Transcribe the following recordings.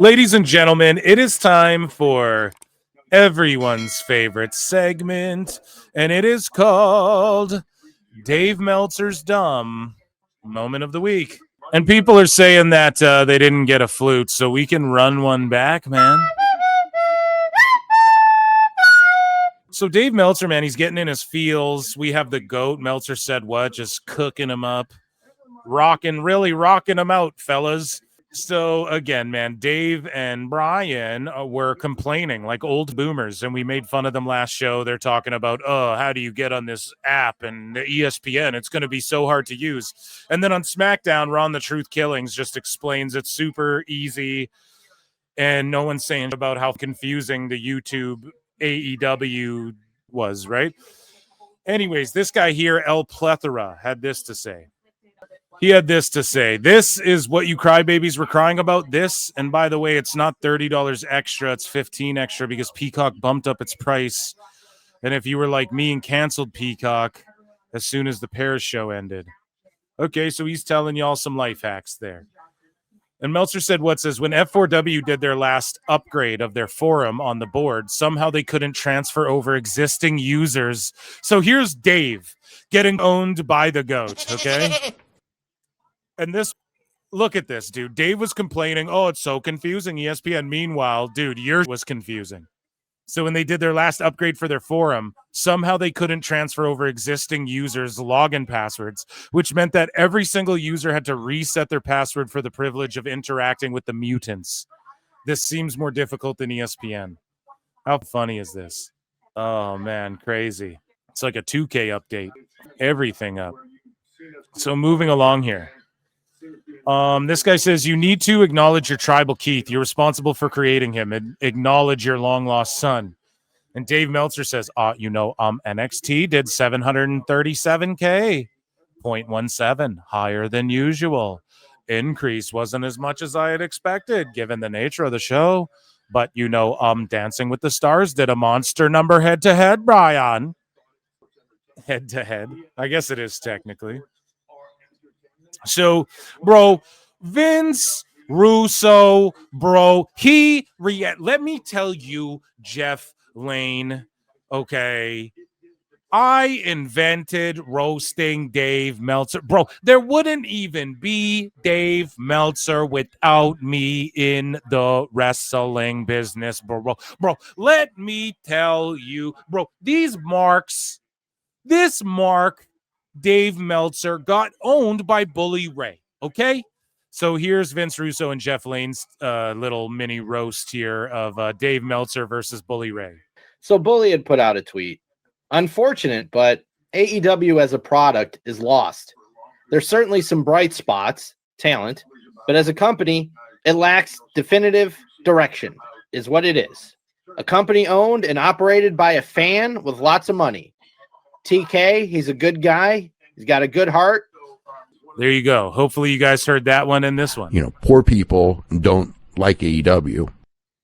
Ladies and gentlemen, it is time for everyone's favorite segment, and it is called Dave Meltzer's Dumb Moment of the Week. And people are saying that they didn't get a flute, so we can run one back, man. So Dave Meltzer, man, he's getting in his feels. We have the GOAT. Meltzer said what? Just cooking him up. Really rocking him out, fellas. So again, man, Dave and Bryan were complaining like old boomers, and we made fun of them last show. They're talking about, oh, how do you get on this app and the ESPN? It's going to be so hard to use. And then on SmackDown, Ron the Truth Killings just explains it's super easy, and no one's saying about how confusing the YouTube AEW was, right? Anyways, this guy here, El Plethora, had this to say. He had this to say. This is what you crybabies were crying about. This, and by the way, it's not $30 extra. It's $15 extra because Peacock bumped up its price. And if you were like me and canceled Peacock as soon as the Paris show ended. Okay, so he's telling y'all some life hacks there. And Meltzer said what says, when F4W did their last upgrade of their forum on the board, somehow they couldn't transfer over existing users. So here's Dave getting owned by the GOAT, okay? And this, look at this, dude. Dave was complaining, oh, it's so confusing, ESPN. Meanwhile, dude, yours was confusing. So when they did their last upgrade for their forum, somehow they couldn't transfer over existing users' login passwords, which meant that every single user had to reset their password for the privilege of interacting with the mutants. This seems more difficult than ESPN. How funny is this? Oh, man, crazy. It's like a 2K update. Everything up. So moving along here. This guy says you need to acknowledge your tribal Keith. You're responsible for creating him, and acknowledge your long lost son. And Dave Meltzer says, NXT did 737K, 0.17, higher than usual. Increase wasn't as much as I had expected, given the nature of the show. But Dancing with the Stars did a monster number head to head, Bryan. Head to head. I guess it is technically. So, bro, Vince Russo, bro, let me tell you, Jeff Lane, okay, I invented roasting Dave Meltzer. Bro, there wouldn't even be Dave Meltzer without me in the wrestling business, bro. Bro, let me tell you, bro, this mark, Dave Meltzer got owned by Bully Ray, okay? So here's Vince Russo and Jeff Lane's little mini roast here of Dave Meltzer versus Bully Ray. So Bully had put out a tweet. Unfortunate, but AEW as a product is lost. There's certainly some bright spots, talent, but as a company, it lacks definitive direction, is what it is. A company owned and operated by a fan with lots of money. TK, he's a good guy. He's got a good heart. There you go. Hopefully you guys heard that one and this one. Poor people don't like AEW.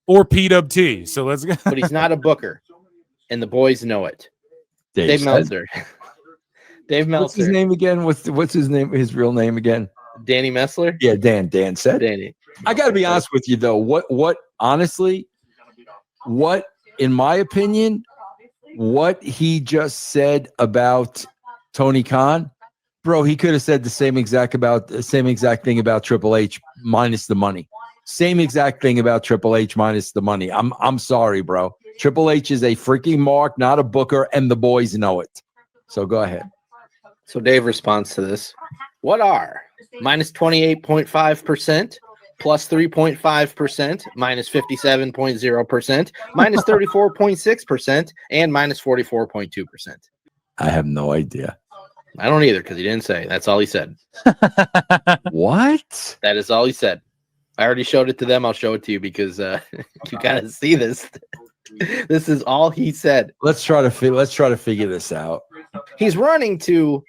Or PWT. So let's go. But he's not a booker, and the boys know it. Dave Meltzer. Dave Meltzer. What's his name again? What's his name? His real name again? Danny Messler? Yeah, Dan said. Danny. I got to be honest with you, though. What honestly, in my opinion, what he just said about Tony Khan, bro, he could have said the same exact thing about Triple H minus the money. Same exact thing about Triple H minus the money. I'm sorry, bro. Triple H is a freaking mark, not a booker, and the boys know it. So go ahead. So Dave responds to this. What are minus 28.5%? Plus 3.5%, minus 57.0%, minus 34.6%, and minus 44.2%. I have no idea. I don't either because he didn't say. That's all he said. What? That is all he said. I already showed it to them. I'll show it to you because you gotta see this. This is all he said. Let's try to figure this out. He's running to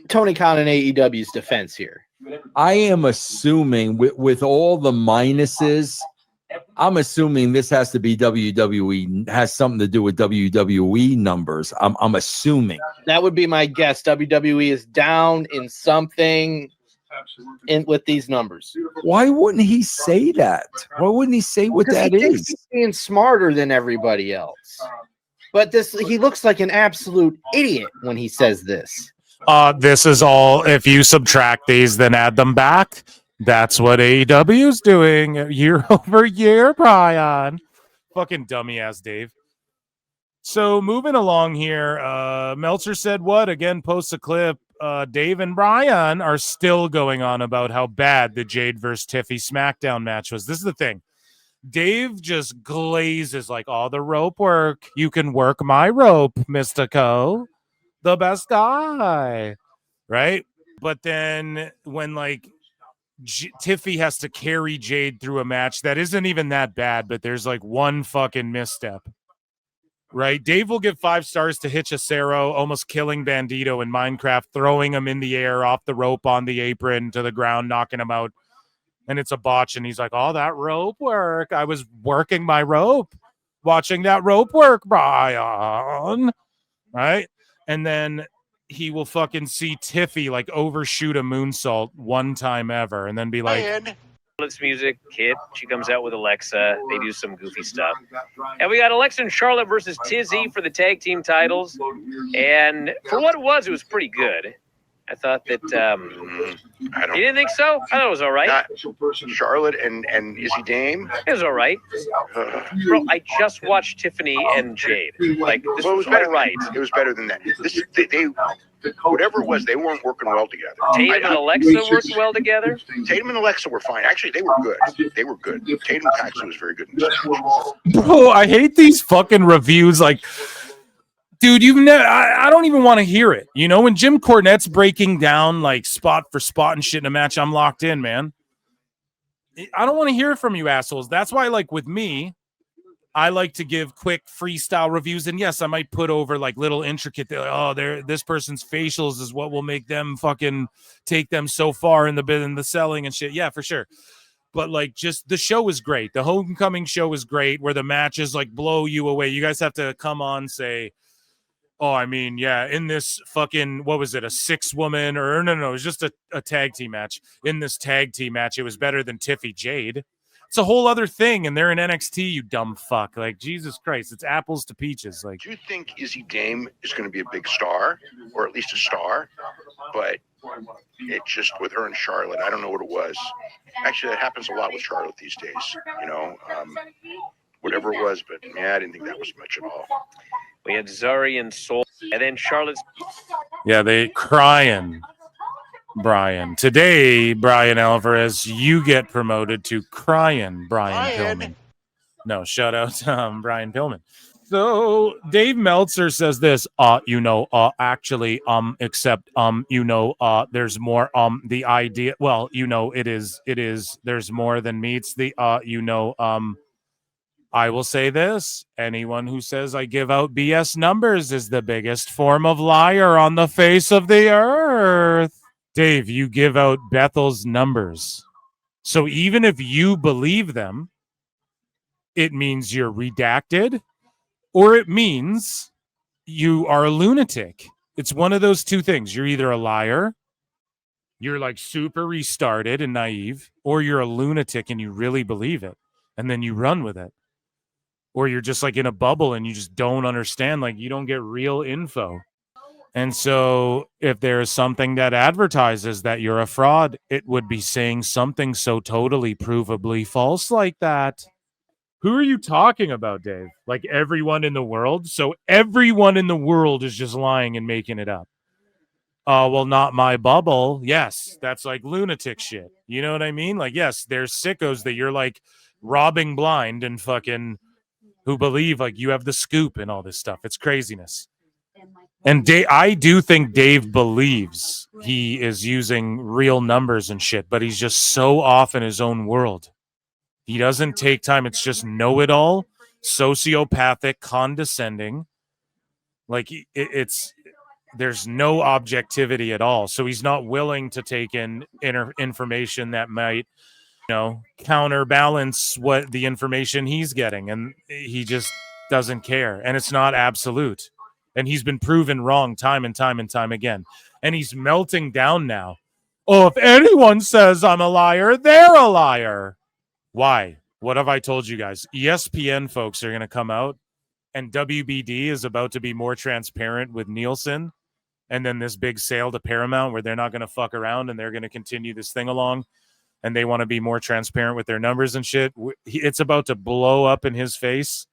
Tony Khan and AEW's defense here. I am assuming with all the minuses, I'm assuming this has to be WWE, has something to do with WWE numbers. I'm assuming. That would be my guess. WWE is down in something. with these numbers. Why wouldn't he say that? Why wouldn't he say what that He thinks is? he's being smarter than everybody else. But he looks like an absolute idiot when he says this. This is all, if you subtract these, then add them back. That's what AEW's doing year over year, Bryan. Fucking dummy ass Dave. So moving along here, Meltzer said what? Again, posts a clip. Dave and Bryan are still going on about how bad the Jade versus Tiffy SmackDown match was. This is the thing. Dave just glazes like, all the rope work. You can work my rope, Mystico. The best guy. Right? But then when like Tiffy has to carry Jade through a match that isn't even that bad, but there's like one fucking misstep. Right? Dave will give 5 stars to Hechicero, almost killing Bandito in Minecraft, throwing him in the air off the rope on the apron to the ground, knocking him out. And it's a botch. And he's like, oh, that rope work. I was working my rope, watching that rope work, Bryan. Right? And then he will fucking see Tiffy like overshoot a moonsault one time ever and then be like, It's music hit. She comes out with Alexa. They do some goofy stuff. And we got Alexa and Charlotte versus Tizzy for the tag team titles. And for what it was pretty good. I thought that you didn't think so? I thought it was all right. Charlotte and Izzy Dame. It was all right. Bro, I just watched Tiffany and Jade. Like, this was all right. It was better than that. They whatever it was, they weren't working well together. Tatum and Alexa worked well together? Tatum and Alexa were fine. Actually, they were good. They were good. Tatum actually was very good in this match. bro, I hate these fucking reviews. Like, dude, you've never, I don't even want to hear it. You know, when Jim Cornette's breaking down like spot for spot and shit in a match, I'm locked in, man. I don't want to hear it from you assholes. That's why, like, with me, I like to give quick freestyle reviews. And yes, I might put over like little intricate, this person's facials is what will make them fucking take them so far in the selling and shit. Yeah, for sure. But like, just the show is great. The homecoming show is great where the matches like blow you away. You guys have to come on, say, oh, I mean, yeah, in this fucking, what was it, a 6-woman or no, it was just a tag team match. In this tag team match, it was better than Tiffy Jade. It's a whole other thing, and they're in NXT, you dumb fuck. Like, Jesus Christ, it's apples to peaches. Like, Do you think Izzy Dame is going to be a big star, or at least a star? But it just, with her and Charlotte, I don't know what it was. Actually, that happens a lot with Charlotte these days, you know, whatever it was. But, yeah, I didn't think that was much at all. We had Zari and Soul, and then Charlotte's. yeah, they crying. Bryan. Today, Bryan Alvarez, you get promoted to crying Brian Pillman. No, shout out to Brian Pillman. So Dave Meltzer says this, actually, except, there's more, the idea, well, it is, there's more than meets the, I will say this, anyone who says I give out BS numbers is the biggest form of liar on the face of the earth. Dave, you give out Bethel's numbers. So even if you believe them, it means you're redacted or it means you are a lunatic. It's one of those two things. You're either a liar, you're like super restarted and naive, or you're a lunatic and you really believe it and then you run with it. Or you're just like in a bubble and you just don't understand, like you don't get real info. And so if there is something that advertises that you're a fraud, it would be saying something so totally provably false like that. Who are you talking about, Dave? Like everyone in the world? So everyone in the world is just lying and making it up. Well, not my bubble. Yes, that's like lunatic shit. You know what I mean? Like, yes, there's sickos that you're like robbing blind and fucking who believe like you have the scoop and all this stuff. It's craziness. And I do think Dave believes he is using real numbers and shit, but he's just so off in his own world. He doesn't take time. It's just know-it-all, sociopathic, condescending. Like there's no objectivity at all. So he's not willing to take in information that might, counterbalance what the information he's getting. And he just doesn't care. And it's not absolute. And he's been proven wrong time and time and time again. And he's melting down now. Oh, if anyone says I'm a liar, they're a liar. Why? What have I told you guys? ESPN folks are going to come out, and WBD is about to be more transparent with Nielsen. And then this big sale to Paramount where they're not going to fuck around and they're going to continue this thing along. And they want to be more transparent with their numbers and shit. It's about to blow up in his face.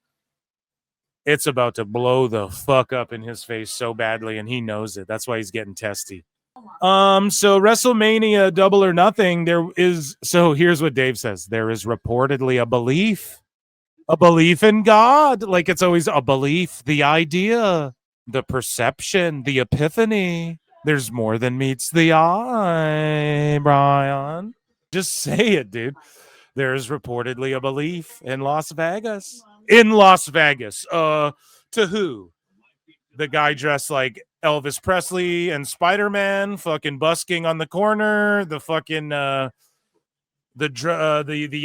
It's about to blow the fuck up in his face so badly, and he knows it. That's why he's getting testy. So WrestleMania Double or Nothing, so here's what Dave says. There is reportedly a belief in God. Like it's always a belief, the idea, the perception, the epiphany. There's more than meets the eye, Brian. Just say it, dude. There's reportedly a belief in Las Vegas. In Las Vegas. To who? The guy dressed like Elvis Presley and Spider-Man, fucking busking on the corner. The fucking the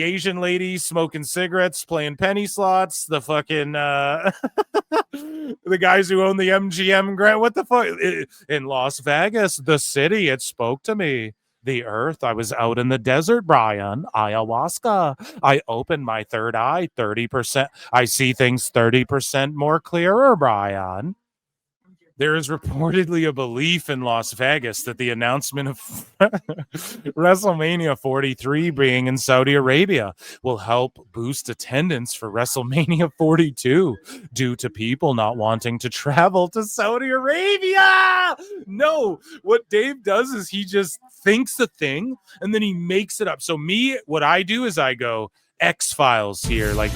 Asian lady smoking cigarettes, playing penny slots. The fucking the guys who own the MGM Grand. What the fuck? In Las Vegas, the city, it spoke to me. The earth. I was out in the desert, Brian. Ayahuasca. I opened my third eye 30%. I see things 30% more clearer, Brian. There is reportedly a belief in Las Vegas that the announcement of WrestleMania 43 being in Saudi Arabia will help boost attendance for WrestleMania 42 due to people not wanting to travel to Saudi Arabia. No, what Dave does is he just thinks a thing and then he makes it up. So what I do is I go X-Files here. Like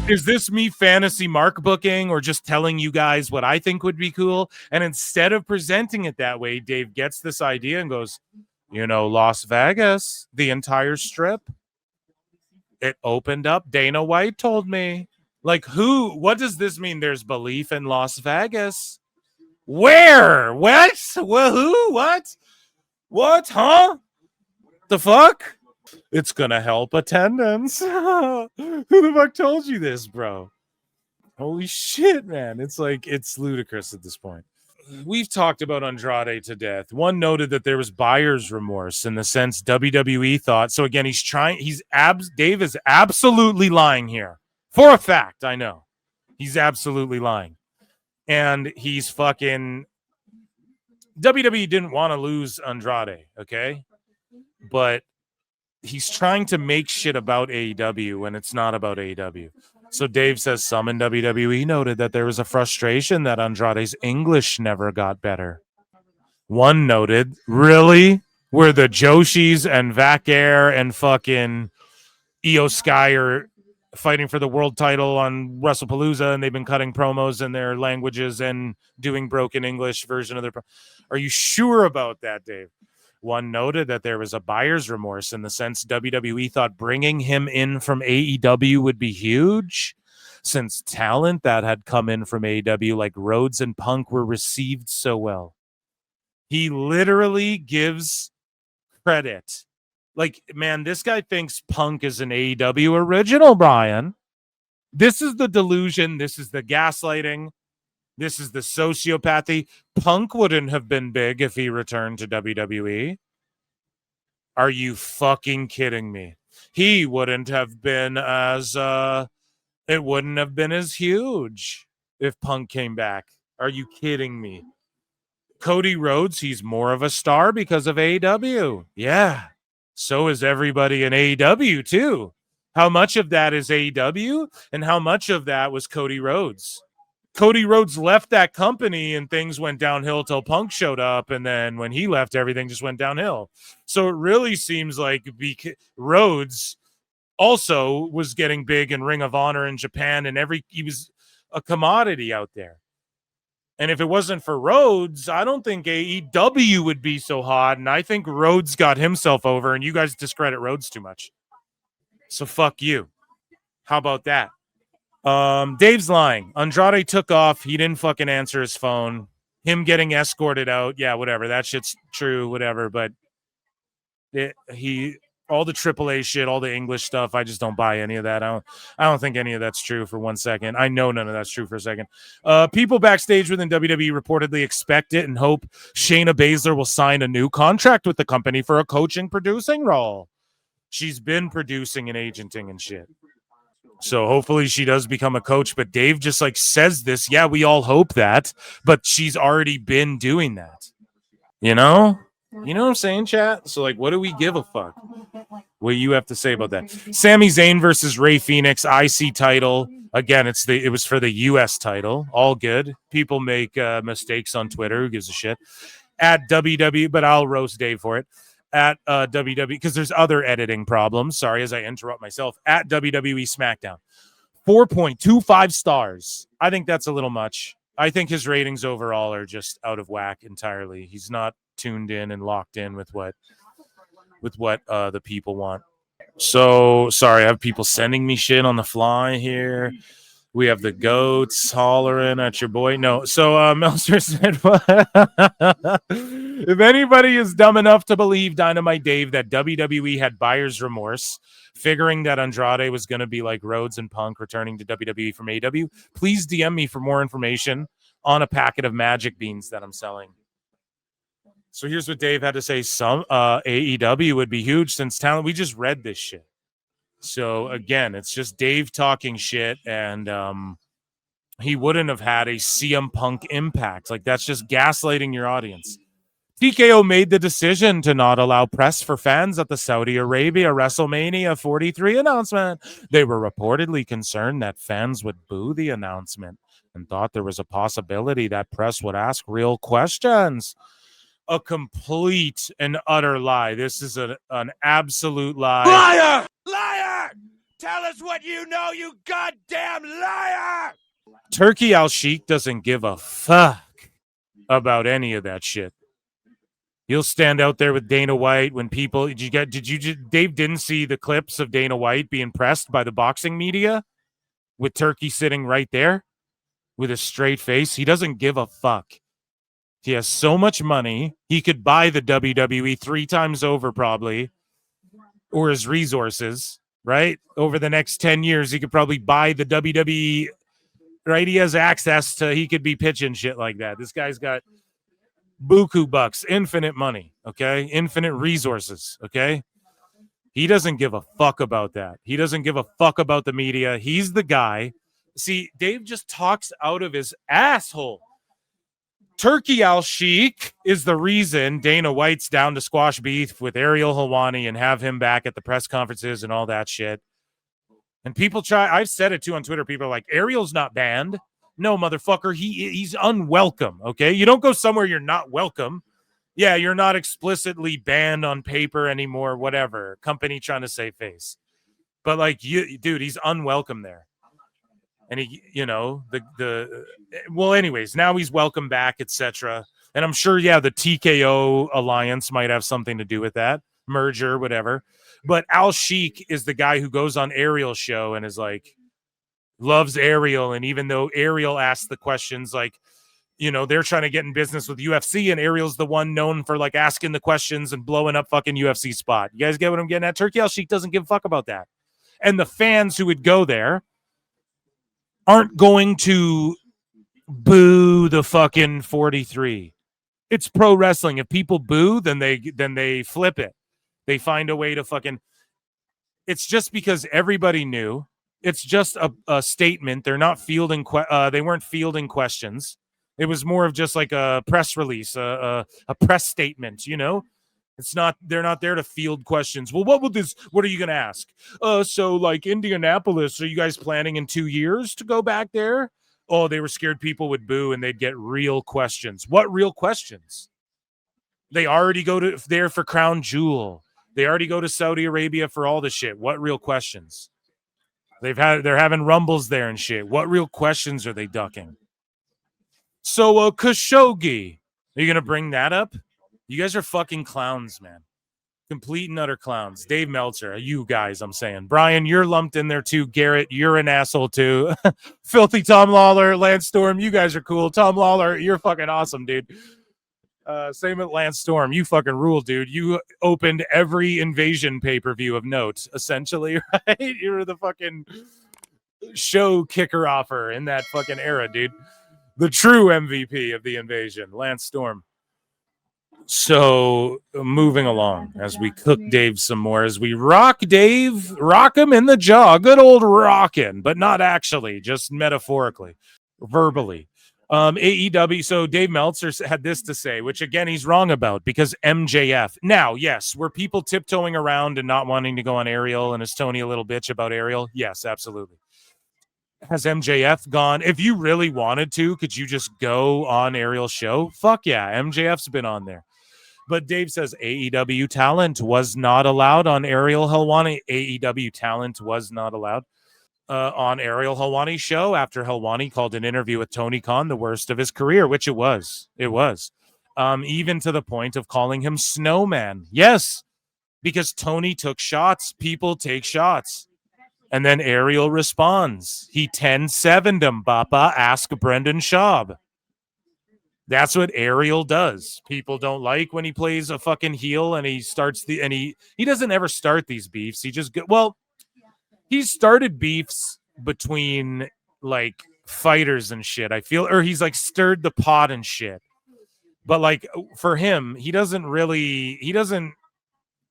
is this me fantasy mark booking or just telling you guys what I think would be cool? And instead of presenting it that way, Dave gets this idea and goes, Las Vegas, the entire strip, it opened up. Dana White told me. Like what does this mean? There's belief in Las Vegas. Where? What? Well, who? What? What? Huh? The fuck? It's gonna help attendance. Who the fuck told you this, bro? Holy shit, man. It's ludicrous at this point. We've talked about Andrade to death. One noted that there was buyer's remorse in the sense WWE thought. So again, Dave is absolutely lying here. For a fact, I know. He's absolutely lying. And he's fucking WWE didn't want to lose Andrade, okay? But he's trying to make shit about AEW when it's not about AEW. So Dave says some in WWE noted that there was a frustration that Andrade's English never got better. One noted, really? Where the Joshis and Vac Air and fucking Io Sky are fighting for the world title on WrestlePalooza and they've been cutting promos in their languages and doing broken English version of their... Are you sure about that, Dave? One noted that there was a buyer's remorse in the sense WWE thought bringing him in from AEW would be huge, since talent that had come in from AEW like Rhodes and Punk were received so well. He literally gives credit. Like, man, this guy thinks Punk is an AEW original, Brian. This is the delusion. This is the gaslighting. This is the sociopathy. Punk wouldn't have been big if he returned to WWE. Are you fucking kidding me? He wouldn't have been it wouldn't have been as huge if Punk came back. Are you kidding me? Cody Rhodes, he's more of a star because of AEW. Yeah. So is everybody in AEW too. How much of that is AEW and how much of that was Cody Rhodes? Cody Rhodes left that company and things went downhill till Punk showed up. And then when he left, everything just went downhill. So it really seems like Rhodes also was getting big in Ring of Honor in Japan and he was a commodity out there. And if it wasn't for Rhodes, I don't think AEW would be so hot. And I think Rhodes got himself over and you guys discredit Rhodes too much. So fuck you. How about that? Dave's lying. Andrade took off. He didn't fucking answer his phone. Him getting escorted out. Yeah, whatever. That shit's true, whatever. But all the AAA shit, all the English stuff. I just don't buy any of that. I don't think any of that's true for 1 second. I know none of that's true for a second. People backstage within WWE reportedly expect it and hope Shayna Baszler will sign a new contract with the company for a coaching producing role. She's been producing and agenting and shit. So hopefully she does become a coach. But Dave just like says this. Yeah, we all hope that. But she's already been doing that. You know? You know what I'm saying, chat? So, like, what do we give a fuck? What do you have to say about that? Sami Zayn versus Rey Fenix, IC title. Again, it was for the US title. All good. People make mistakes on Twitter. Who gives a shit? At WWE, but I'll roast Dave for it. At WWE, because there's other editing problems. Sorry, as I interrupt myself. At WWE SmackDown. 4.25 stars. I think that's a little much. I think his ratings overall are just out of whack entirely. He's not tuned in and locked in with what the people want. So sorry, I have people sending me shit on the fly here. We have the goats hollering at your boy. No, so Meltzer said, if anybody is dumb enough to believe Dynamite Dave that WWE had buyer's remorse, figuring that Andrade was going to be like Rhodes and Punk returning to WWE from AEW, please DM me for more information on a packet of magic beans that I'm selling. So here's what Dave had to say. Some AEW would be huge since talent. We just read this shit. So again, it's just Dave talking shit, and he wouldn't have had a CM Punk impact. Like, that's just gaslighting your audience. TKO made the decision to not allow press for fans at the Saudi Arabia WrestleMania 43 announcement. They were reportedly concerned that fans would boo the announcement and thought there was a possibility that press would ask real questions. A complete and utter lie. This is an absolute lie. Liar! Liar! Tell us what you know, you goddamn liar! Turkey Al Sheik doesn't give a fuck about any of that shit. He'll stand out there with Dana White when people Dave didn't see the clips of Dana White being pressed by the boxing media with Turkey sitting right there with a straight face. He doesn't give a fuck. He has so much money, he could buy the WWE 3 times over probably, or his resources, right? Over the next 10 years, he could probably buy the WWE, right? He has access to, he could be pitching shit like that. This guy's got buku bucks, infinite money, okay? Infinite resources, okay? He doesn't give a fuck about that. He doesn't give a fuck about the media. He's the guy. See, Dave just talks out of his asshole. Turkey Al Sheik is the reason Dana White's down to squash beef with Ariel Helwani and have him back at the press conferences and all that shit. And people I've said it too on Twitter. People are like, Ariel's not banned. No, motherfucker, he's unwelcome, okay? You don't go somewhere you're not welcome. Yeah, you're not explicitly banned on paper anymore, whatever. Company trying to save face. But like, dude, he's unwelcome there. And he, well, anyways, now he's welcome back, etc. And I'm sure, yeah, the TKO alliance might have something to do with that merger, whatever. But Al Sheik is the guy who goes on Ariel's show and is like, loves Ariel. And even though Ariel asks the questions, like, they're trying to get in business with UFC, and Ariel's the one known for like asking the questions and blowing up fucking UFC spot. You guys get what I'm getting at? Turkey Al Sheik doesn't give a fuck about that. And the fans who would go there aren't going to boo the fucking 43. It's pro wrestling. If people boo, then they flip it. They find a way to fucking. It's just because everybody knew. It's just a statement. They're not fielding. They weren't fielding questions. It was more of just like a press release, a press statement. It's not. They're not there to field questions. Well, what are you going to ask? So like Indianapolis, are you guys planning in 2 years to go back there? Oh, they were scared people would boo and they'd get real questions. What real questions? They already go there for Crown Jewel. They already go to Saudi Arabia for all the shit. What real questions? They're having rumbles there and shit. What real questions are they ducking? So Khashoggi, are you going to bring that up? You guys are fucking clowns, man. Complete and utter clowns. Dave Meltzer, you guys, I'm saying. Brian, you're lumped in there too. Garrett, you're an asshole too. Filthy Tom Lawler, Lance Storm, you guys are cool. Tom Lawler, you're fucking awesome, dude. Same with Lance Storm. You fucking rule, dude. You opened every Invasion pay-per-view of note, essentially, right? You were the fucking show kicker offer in that fucking era, dude. The true MVP of the Invasion, Lance Storm. So moving along as we cook Dave some more, as we rock Dave, rock him in the jaw. Good old rockin', but not actually, just metaphorically, verbally. AEW. So Dave Meltzer had this to say, which again he's wrong about, because MJF. Now, yes, were people tiptoeing around and not wanting to go on Ariel, and is Tony a little bitch about Ariel? Yes, absolutely. Has MJF gone? If you really wanted to, could you just go on Ariel's show? Fuck yeah, MJF's been on there. But Dave says AEW talent was not allowed on Ariel Helwani. AEW talent was not allowed on Ariel Helwani's show after Helwani called an interview with Tony Khan the worst of his career, which it was. It was. Even to the point of calling him Snowman. Yes, because Tony took shots. People take shots. And then Ariel responds. He 10-7'd him, Papa. Ask Brendan Schaub. That's what Ariel does. People don't like when he plays a fucking heel and he starts he doesn't ever start these beefs. He just he started beefs between like fighters and shit, I feel, or he's like stirred the pot and shit. But like for him, he doesn't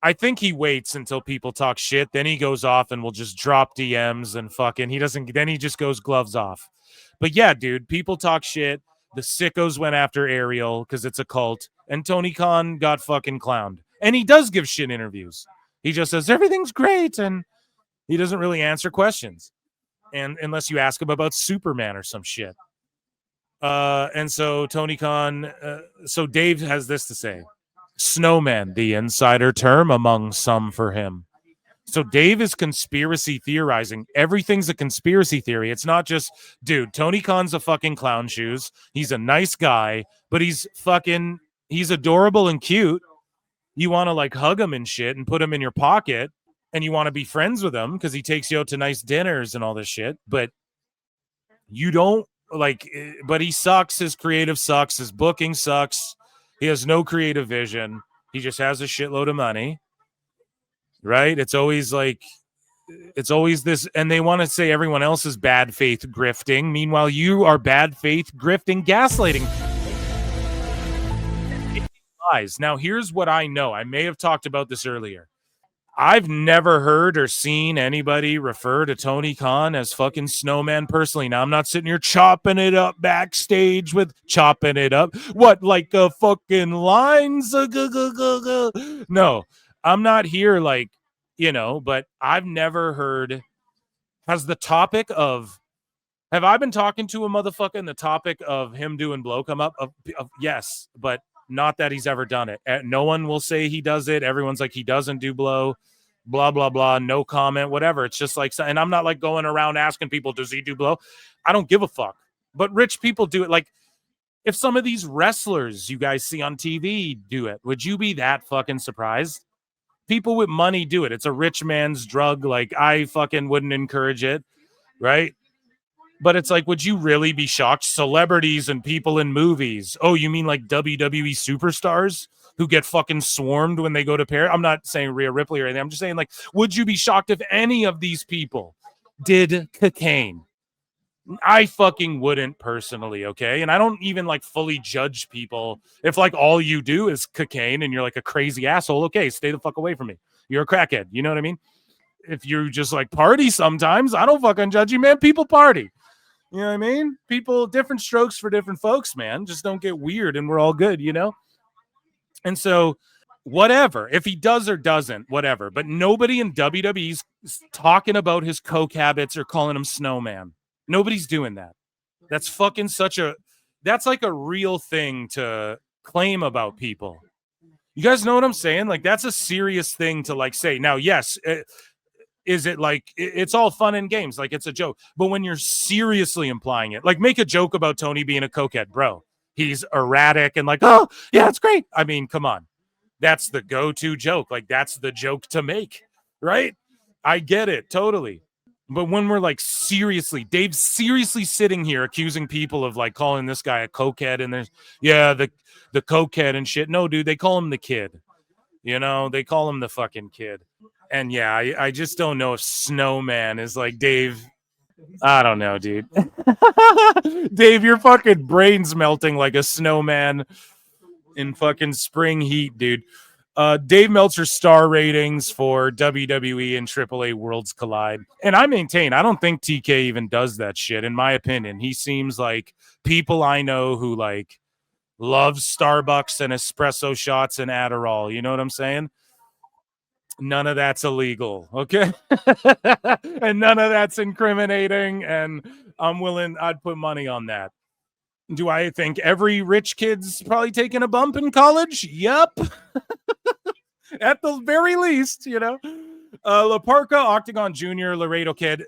I think he waits until people talk shit, then he goes off and will just drop DMs and fucking then he just goes gloves off. But yeah, dude, people talk shit. The sickos went after Ariel because it's a cult, and Tony Khan got fucking clowned. And he does give shit interviews. He just says everything's great, and he doesn't really answer questions, and unless you ask him about Superman or some shit. And so Tony Khan, so Dave has this to say: Snowman, the insider term among some for him. So Dave is conspiracy theorizing. Everything's a conspiracy theory. It's not just, dude, Tony Khan's a fucking clown shoes. He's a nice guy, but he's adorable and cute. You want to like hug him and shit and put him in your pocket, and you want to be friends with him because he takes you out to nice dinners and all this shit. But you don't but he sucks. His creative sucks. His booking sucks. He has no creative vision. He just has a shitload of money. Right? It's always this, and they want to say everyone else is bad faith grifting. Meanwhile, you are bad faith grifting, gaslighting. Lies. Now, here's what I know. I may have talked about this earlier. I've never heard or seen anybody refer to Tony Khan as fucking Snowman personally. Now, I'm not sitting here chopping it up backstage with chopping it up. What, like fucking lines? No. I'm not here but I've never heard. Have I been talking to a motherfucker and the topic of him doing blow come up? Yes, but not that he's ever done it. No one will say he does it. Everyone's like, he doesn't do blow, blah, blah, blah. No comment, whatever. It's just like, and I'm not like going around asking people, does he do blow? I don't give a fuck. But rich people do it. Like, if some of these wrestlers you guys see on TV do it, would you be that fucking surprised? People with money do it. It's a rich man's drug. Like, I fucking wouldn't encourage it, right? But it's like, would you really be shocked? Celebrities and people in movies. Oh, you mean like WWE superstars who get fucking swarmed when they go to Paris? I'm not saying Rhea Ripley or anything. I'm just saying, like, would you be shocked if any of these people did cocaine? I fucking wouldn't personally, okay? And I don't even like fully judge people. If like all you do is cocaine and you're like a crazy asshole, okay, stay the fuck away from me. You're a crackhead. You know what I mean? If you just like party sometimes, I don't fucking judge you, man. People party. You know what I mean? People, different strokes for different folks, man. Just don't get weird and we're all good, you know? And so whatever, if he does or doesn't, whatever. But nobody in WWE's talking about his coke habits or calling him Snowman. Nobody's doing that. That's fucking that's like a real thing to claim about people. You guys know what I'm saying? Like, that's a serious thing to like say. Now, yes, is it like, it's all fun and games. Like, it's a joke. But when you're seriously implying it, like, make a joke about Tony being a cokehead, bro. He's erratic and like, oh, yeah, it's great. I mean, come on. That's the go-to joke. Like, that's the joke to make, right? I get it. Totally. But when we're like seriously, Dave's seriously sitting here accusing people of like calling this guy a cokehead, and there's the cokehead and shit. No, dude, they call him the kid. You know, they call him the fucking kid. And yeah, I just don't know if Snowman is like Dave. I don't know, dude. Dave, your fucking brain's melting like a snowman in fucking spring heat, dude. Dave Meltzer star ratings for WWE and AAA Worlds Collide. And I maintain, I don't think TK even does that shit, in my opinion. He seems like people I know who like love Starbucks and espresso shots and Adderall. You know what I'm saying? None of that's illegal, okay? And none of that's incriminating, and I'd put money on that. Do I think every rich kid's probably taking a bump in college? Yep. At the very least, you know. La Parca, Octagon Jr., Laredo Kid.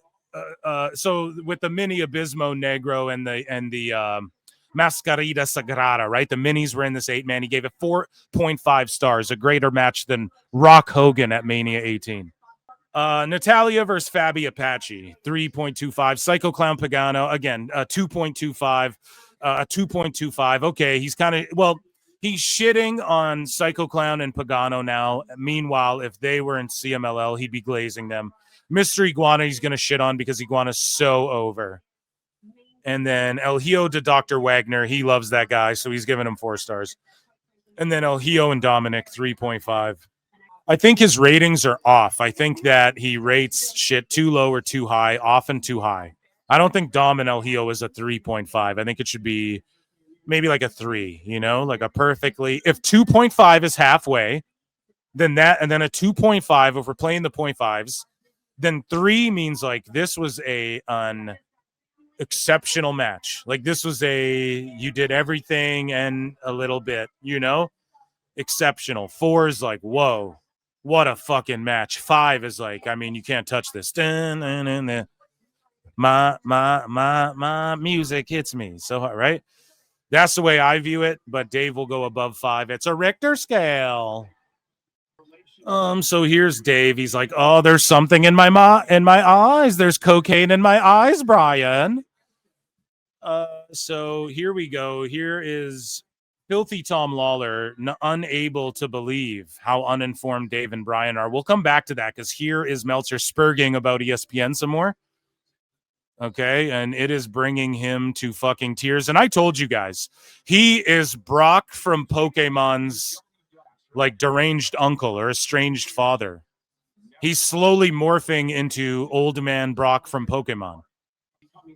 So with the mini Abismo Negro and the Mascarita Sagrada, right? The minis were in this 8-man. He gave it 4.5 stars, a greater match than Rock Hogan at Mania 18. Natalia versus Fabi Apache, 3.25. Psycho Clown Pagano, again, 2.25. 2.25. Okay, he's kind of, well, he's shitting on Psycho Clown and Pagano now. Meanwhile, if they were in CMLL, he'd be glazing them. Mr. Iguana, he's going to shit on because Iguana's so over. And then El Hijo to Dr. Wagner, he loves that guy, so he's giving him 4 stars. And then El Hijo and Dominic, 3.5. I think his ratings are off. I think that he rates shit too low or too high, often too high. I don't think Dom and El Hijo is a 3.5. I think it should be maybe like a 3, you know, like a perfectly. If 2.5 is halfway, then that, and then a 2.5, if we're playing the 0.5s, then 3 means like this was an exceptional match. Like this was you did everything and a little bit, you know, exceptional. 4 is like, whoa, what a fucking match. 5 is like, I mean, you can't touch this. My music hits me so hard, right? That's the way I view it, but Dave will go above 5. It's a Richter scale. So here's Dave. He's like, oh, there's something in my eyes. There's cocaine in my eyes, Brian. So here we go. Here is Filthy Tom Lawler, unable to believe how uninformed Dave and Brian are. We'll come back to that because here is Meltzer spurging about ESPN some more. Okay, and it is bringing him to fucking tears. And I told you guys, he is Brock from Pokemon's like deranged uncle or estranged father. He's slowly morphing into old man Brock from Pokemon.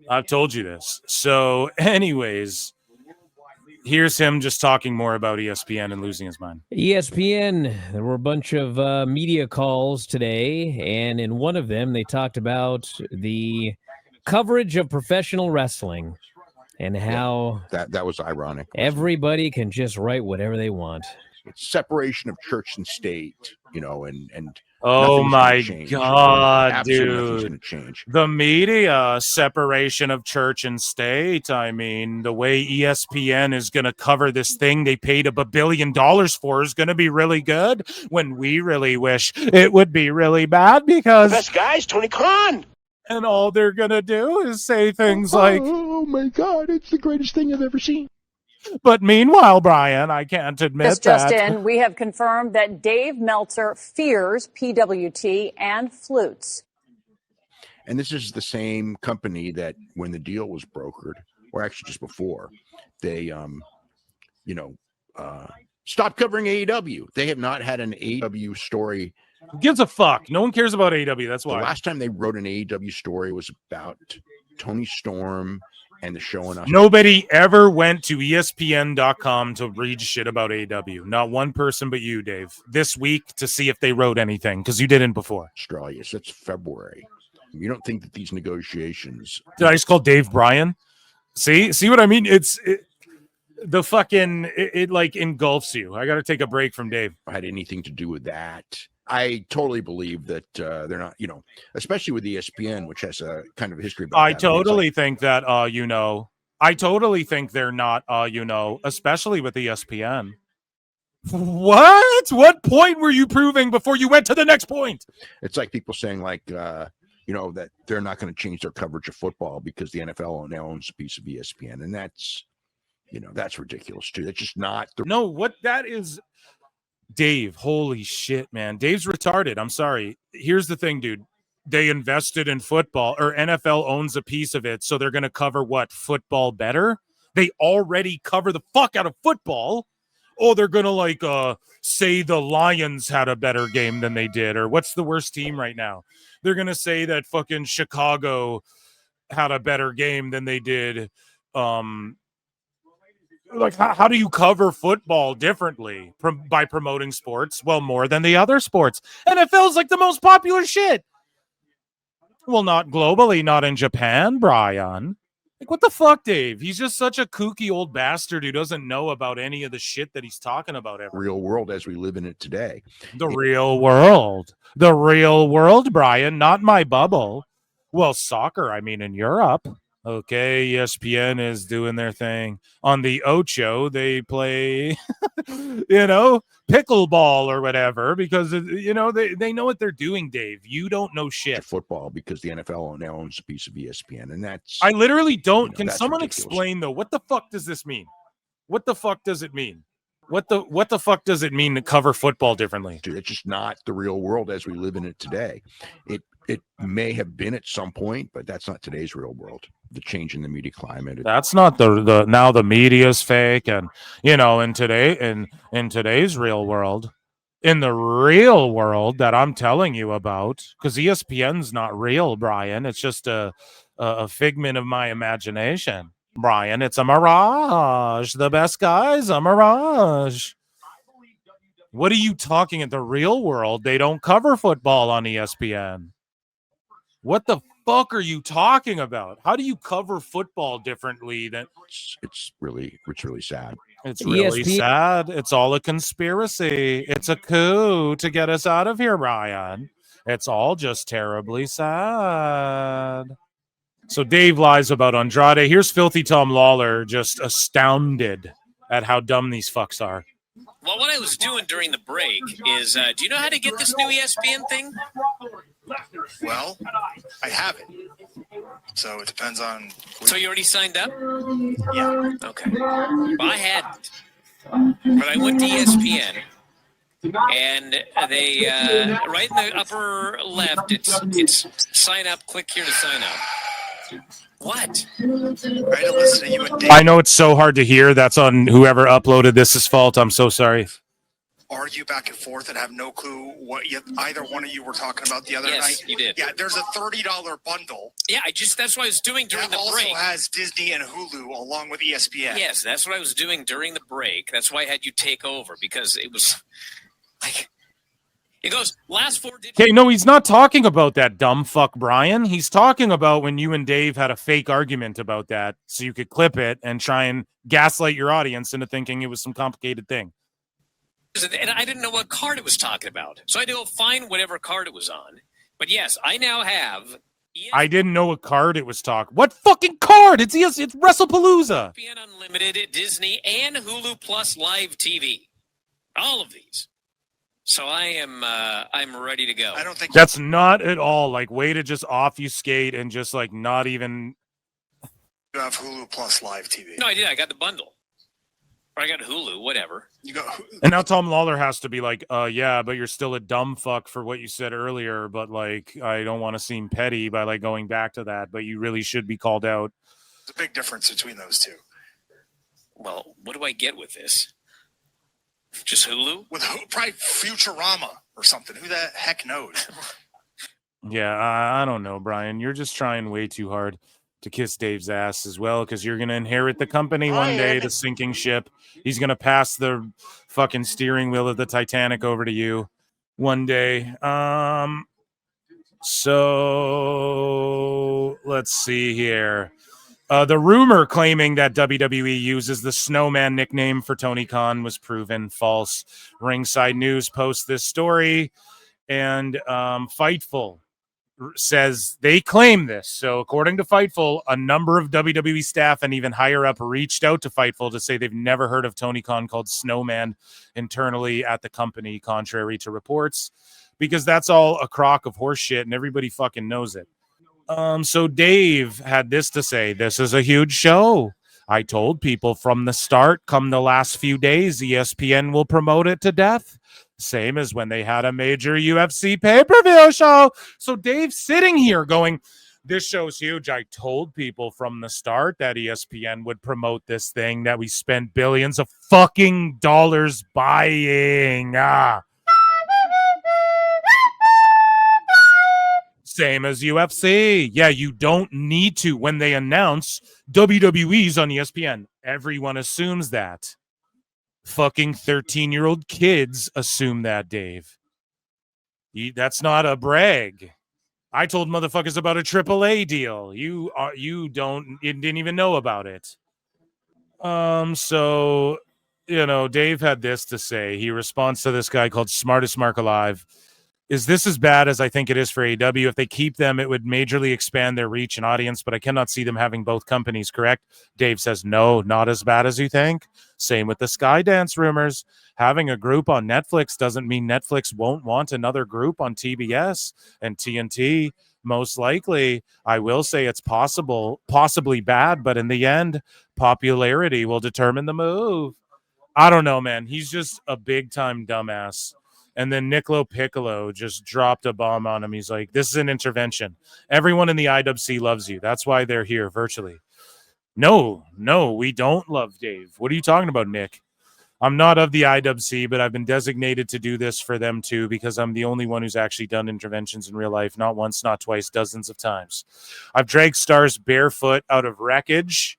I've told you this. So anyways, here's him just talking more about ESPN and losing his mind. ESPN, there were a bunch of media calls today, and in one of them, they talked about the coverage of professional wrestling and how that was ironic. Everybody can just write whatever they want. It's separation of church and state, you know, and oh my God, Absolutely dude. change. The media separation of church and state. I mean, the way ESPN is going to cover this thing they paid $1 billion for is going to be really good when we really wish it would be really bad because Best guys, Tony Khan. And all they're going to do is say things like, oh my God, it's the greatest thing I've ever seen. But meanwhile, Brian, I can't admit just that. in, we have confirmed that Dave Meltzer fears PWT and flutes. And this is the same company that when the deal was brokered, or actually just before, they, stopped covering AEW. They have not had an AEW story. Who gives a fuck? No one cares about AEW. That's why. The last time they wrote an AEW story was about Tony Storm and the show on us. Nobody ever went to ESPN.com to read shit about AEW. Not one person but you, Dave, this week to see if they wrote anything because you didn't before. Australia. So it's February. You don't think that these negotiations. Did I just call Dave Brian? See what I mean? It like engulfs you. I got to take a break from Dave. Had anything to do with that. I totally believe that they're not, especially with ESPN, which has a kind of a history. I totally think that, I totally think they're not, especially with ESPN. What? What point were you proving before you went to the next point? It's like people saying like, you know, that they're not going to change their coverage of football because the NFL now owns a piece of ESPN, and that's, you know, that's ridiculous too. That's just not the No, what that is, Dave. Holy shit, man. Dave's retarded. I'm sorry. Here's the thing, dude. They invested in football, or NFL owns a piece of it, so they're going to cover what? Football better? They already cover the fuck out of football. Oh, they're going to say the Lions had a better game than they did, or what's the worst team right now? They're going to say that fucking Chicago had a better game than they did. Like, how do you cover football differently by promoting sports? Well, more than the other sports. NFL's like the most popular shit. Well, not globally, not in Japan, Bryan. Like, what the fuck, Dave? He's just such a kooky old bastard who doesn't know about any of the shit that he's talking about ever. real world as we live in it today. The real world. The real world, Bryan, not my bubble. Well, soccer, I mean, in Europe. Okay, ESPN is doing their thing. On the Ocho, they play, pickleball or whatever, because, they know what they're doing, Dave. You don't know shit. Football because the NFL now owns a piece of ESPN, and that's... I literally don't. Can that's someone ridiculous. explain, though, what the fuck does this mean? What the fuck does it mean? What the fuck does it mean to cover football differently? Dude, it's just not the real world as we live in it today. It may have been at some point, but that's not today's real world. The change in the media climate. That's not the now the media's fake, and in today's real world, in the real world that I'm telling you about, because ESPN's not real, Bryan. It's just a figment of my imagination, Bryan. It's a mirage. The best guy's a mirage. What are you talking in the real world? They don't cover football on ESPN. What the fuck are you talking about? How do you cover football differently than it's really sad. It's really sad. It's all a conspiracy. It's a coup to get us out of here, Bryan. It's all just terribly sad. So Dave lies about Andrade. Here's Filthy Tom Lawler just astounded at how dumb these fucks are. Well, what I was doing during the break is, do you know how to get this new ESPN thing? Well, I have it. So it depends on... So you already signed up? Yeah. Okay. Well, I hadn't. But I went to ESPN, and they, right in the upper left, it's sign up, click here to sign up. What? I had to listen to you and Dave I know it's so hard to hear. That's on whoever uploaded this' fault. I'm so sorry. argue back and forth and have no clue what either one of you were talking about the other night. Yes, you did. Yeah, there's a $30 bundle. Yeah, that's what I was doing during the break. It also has Disney and Hulu along with ESPN. Yes, that's what I was doing during the break. That's why I had you take over, because it was like... It goes, last four digits. Okay, no, he's not talking about that, dumb fuck, Bryan. He's talking about when you and Dave had a fake argument about that, so you could clip it and try and gaslight your audience into thinking it was some complicated thing. And I didn't know what card it was talking about, so I had to go find whatever card it was on. But yes, I now have... I didn't know what card it was talking. What fucking card? It's WrestlePalooza. ESPN Unlimited, Disney, and Hulu Plus Live TV. All of these. So I'm ready to go. I don't think that's not at all like way to just obfuscate and just like not even. You have Hulu Plus Live TV. No, I did. I got the bundle. Or I got Hulu, whatever. You got. And now Tom Lawler has to be like, yeah, but you're still a dumb fuck for what you said earlier. But like, I don't want to seem petty by like going back to that. But you really should be called out. There's a big difference between those two. Well, what do I get with this? Just Hulu? With probably Futurama or something. Who the heck knows? Yeah, I don't know, Bryan. You're just trying way too hard to kiss Dave's ass as well, because you're going to inherit the company one day, the sinking ship. He's going to pass the fucking steering wheel of the Titanic over to you one day. So let's see here. The rumor claiming that WWE uses the Snowman nickname for Tony Khan was proven false. Ringside News posts this story, and Fightful says they claim this. So according to Fightful, a number of WWE staff and even higher up reached out to Fightful to say they've never heard of Tony Khan called Snowman internally at the company, contrary to reports, because that's all a crock of horse shit and everybody fucking knows it. So Dave had this to say. This is a huge show. I told people from the start, come the last few days, ESPN will promote it to death. Same as when they had a major UFC pay-per-view show. So Dave's sitting here going, this show's huge. I told people from the start that ESPN would promote this thing that we spent billions of fucking dollars buying. Same as UFC. Yeah, you don't need to. When they announce WWE's on ESPN, everyone assumes that. Fucking 13-year-old kids assume that, Dave. That's not a brag. I told motherfuckers about a AAA deal. You didn't even know about it. So, Dave had this to say. He responds to this guy called Smartest Mark Alive. Is this as bad as I think it is for AEW? If they keep them, it would majorly expand their reach and audience, but I cannot see them having both companies, correct? Dave says, no, not as bad as you think. Same with the Skydance rumors. Having a group on Netflix doesn't mean Netflix won't want another group on TBS and TNT. Most likely, I will say it's possibly bad, but in the end, popularity will determine the move. I don't know, man. He's just a big-time dumbass. And then Nicolo Piccolo just dropped a bomb on him. He's like, this is an intervention. Everyone in the IWC loves you. That's why they're here virtually. No, we don't love Dave. What are you talking about, Nick? I'm not of the IWC, but I've been designated to do this for them too because I'm the only one who's actually done interventions in real life. Not once, not twice, dozens of times. I've dragged stars barefoot out of wreckage.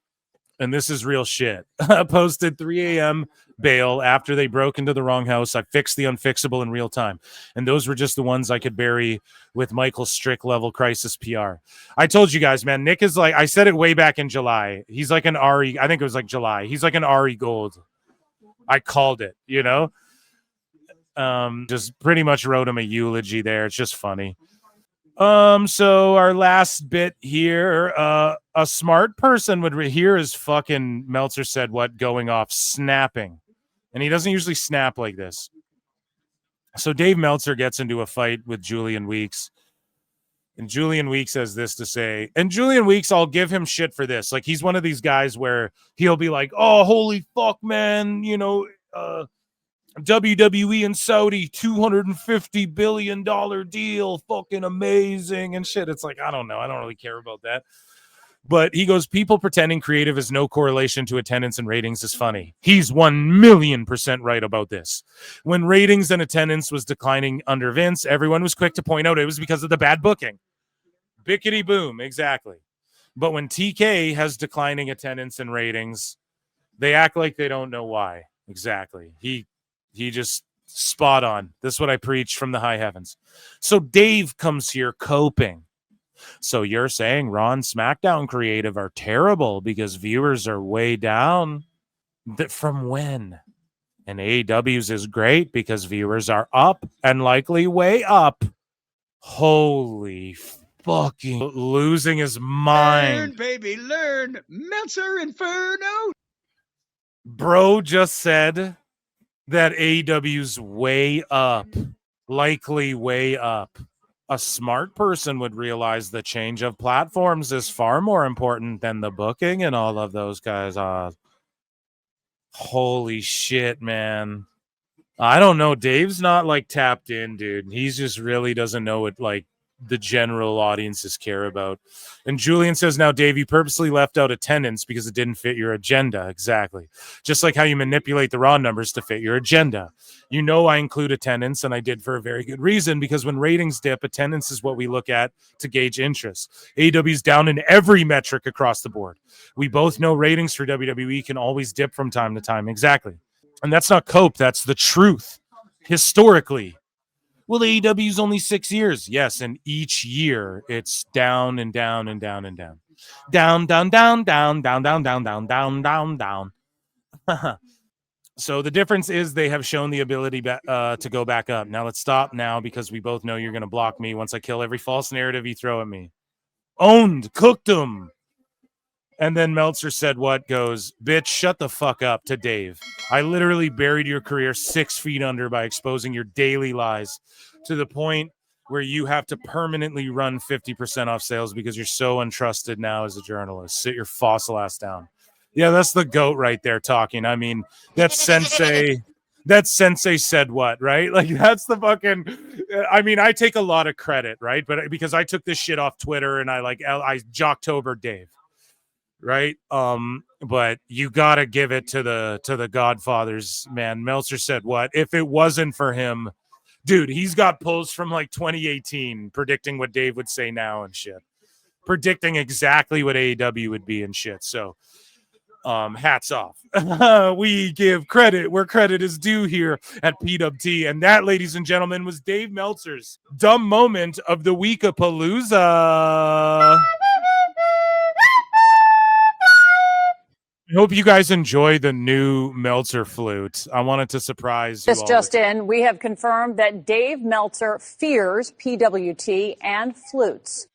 And this is real shit. I posted 3 a.m. bail after they broke into the wrong house. I fixed the unfixable in real time. And those were just the ones I could bury with Michael's strict level crisis PR. I told you guys, man, Nick is like, I said it way back in July. He's like an Ari. I think it was like July. He's like an Ari Gold. I called it, just pretty much wrote him a eulogy there. It's just funny. So our last bit here, a smart person would hear his fucking Meltzer said what going off snapping. And he doesn't usually snap like this. So Dave Meltzer gets into a fight with Julian Weeks. And Julian Weeks has this to say. And Julian Weeks, I'll give him shit for this. Like, he's one of these guys where he'll be like, oh, holy fuck, man, WWE and Saudi $250 billion deal, fucking amazing and shit. It's like, I don't know. I don't really care about that. But he goes, people pretending creative has no correlation to attendance and ratings is funny. He's 1,000,000% right about this. When ratings and attendance was declining under Vince, everyone was quick to point out it was because of the bad booking. Bickety boom, exactly. But when TK has declining attendance and ratings, they act like they don't know why. Exactly. He just spot on. This is what I preach from the high heavens. So Dave comes here coping. So you're saying Raw and SmackDown creative are terrible because viewers are way down? From when? And AEW's is great because viewers are up and likely way up. Holy fucking losing his mind. Learn, baby, learn. Meltzer Inferno. Bro just said that AEW's way up, likely way up. A smart person would realize the change of platforms is far more important than the booking and all of those guys. Holy shit, man. I don't know. Dave's not like tapped in, dude. He just really doesn't know what like the general audiences care about. And Julian says, now, Dave, you purposely left out attendance because it didn't fit your agenda. Exactly. Just like how you manipulate the Raw numbers to fit your agenda. You know, I include attendance, and I did for a very good reason, because when ratings dip, attendance is what we look at to gauge interest. AEW's down in every metric across the board. We both know ratings for WWE can always dip from time to time. Exactly. And that's not cope. That's the truth. Historically. Well, AEW's only 6 years. Yes, and each year it's down and down and down and down. Down, down, down, down, down, down, down, down, down, down, down. So the difference is they have shown the ability to go back up. Now let's stop now because we both know you're going to block me once I kill every false narrative you throw at me. Owned, cooked them. And then Meltzer said what goes, bitch, shut the fuck up to Dave. I literally buried your career 6 feet under by exposing your daily lies to the point where you have to permanently run 50% off sales because you're so untrusted now as a journalist. Sit your fossil ass down. Yeah, that's the GOAT right there talking. I mean, that sensei said what, right? Like, that's the fucking, I mean, I take a lot of credit, right? But because I took this shit off Twitter and I Jocktober Dave, right? But you gotta give it to the Godfathers, man. Meltzer said what? If it wasn't for him, dude, he's got polls from like 2018 predicting what Dave would say now and shit. Predicting exactly what AEW would be and shit. So hats off. We give credit where credit is due here at PWT. And that, ladies and gentlemen, was Dave Meltzer's dumb moment of the week-a-palooza. I hope you guys enjoy the new Meltzer flute. I wanted to surprise you all. Just in, we have confirmed that Dave Meltzer fears PWT and flutes.